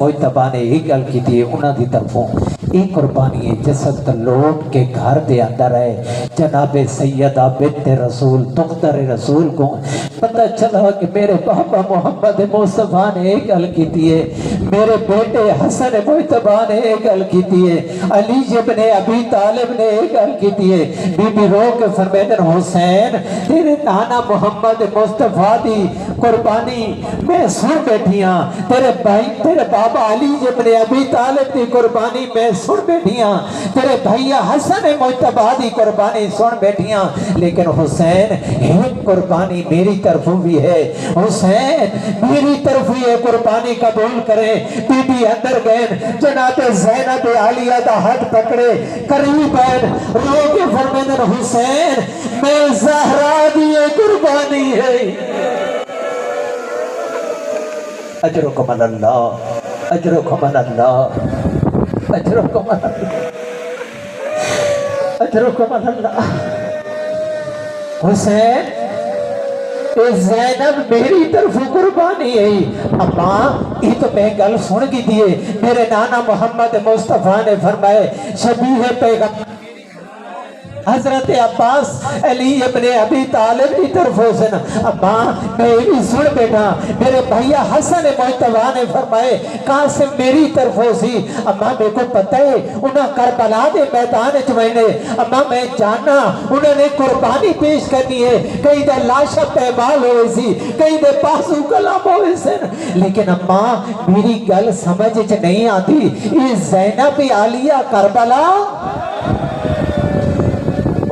مجتبا نے یہ گل کی تھی انہاں دی طرفوں یہ قربانی ہے جس وقت لوٹ کے گھر دے اندر ہے جناب سیدہ بنت رسول دختر رسول کو پتہ چلا کہ میرے بابا محمد مصطفیٰ نے یہ گل کی تھی ہے، میرے بیٹے حسن مجتبا نے یہ گل کی تھی ہے، علی ابن ابی طالب نے یہ گل کی تھی ہے۔ بی بی رو کے فرمیدن حسین تیرے نانا محمد مصطفیٰ دی قربانی میں سن بیٹھی ہاں، تیرے بھائی تیرے بابا علی ابن ابی طالب دی قربانی میں سن بیٹھی ہاں، تیرے بھائیا حسن مجتبی دی قربانی سن بیٹھی ہاں، لیکن حسین ایک قربانی میری طرف بھی ہے، حسین میری طرف یہ قربانی قبول کریں۔ بی بی اندر گئے جناب زینب عالیہ دا ہاتھ پکڑے قریب ہیں رو کے فرمیدن حسین میں زہرا دی قربانی ہے۔ اجرکم اللہ اجرکم اللہ اجرکم اللہ اجرکم اللہ۔ حسین اے زینب میری طرف قربانی ہے۔ اماں یہ تو میں گل سن کی دیئے میرے نانا محمد مصطفیٰ نے فرمائے شبیہ پیغمبر حضرت عباس علی ابن ابی طالب کی طرف حسن اماں میں یہ بھی سن بیٹھا میرے بھائیا حسن مجتبی نے فرمائے قاسم میری طرف ہو سی اماں میرے کو پتہ ہے انہاں کربلا دے میدان چوئنے اماں میں جانا انہوں نے قربانی پیش کرنی ہے، کئی دے لاشا پیمال ہوئے سی کئی دے پاسو کلام ہوئے سن، لیکن اماں میری گل سمجھ نہیں آتی یہ زینب عالیہ کربلا۔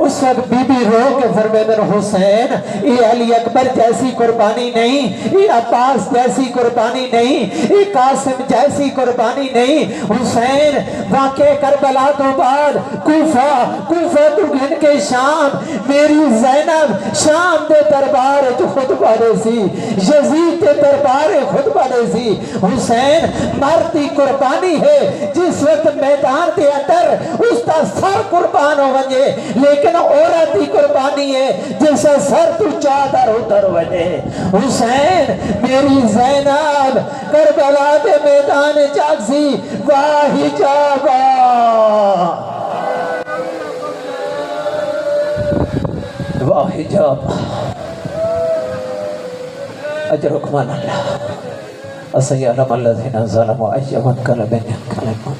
اس وقت بی بی رو کے فرمیدن حسین یہ علی اکبر جیسی قربانی نہیں، یہ عباس جیسی قربانی نہیں، یہ قاسم جیسی قربانی نہیں۔ حسین واقع کربلا تو بعد کوفہ تو گھن کے شام میری زینب شام دے دربار خطبہ دے سی، یزید دے دربار خطبہ دے سی۔ حسین مرتی قربانی ہے جس وقت میدان دے اندر اس کا سر قربان ہو ونجے، لیکن عورت کی قربانی ہے جیسا سر تو چادر اتر وجے۔ حسین میری زینب کربلا دے میدان چاکسی واہ جابا واہ جابا اجرکم اللہ اسیعلم الذین ظلموا ایمن قلب کلمہ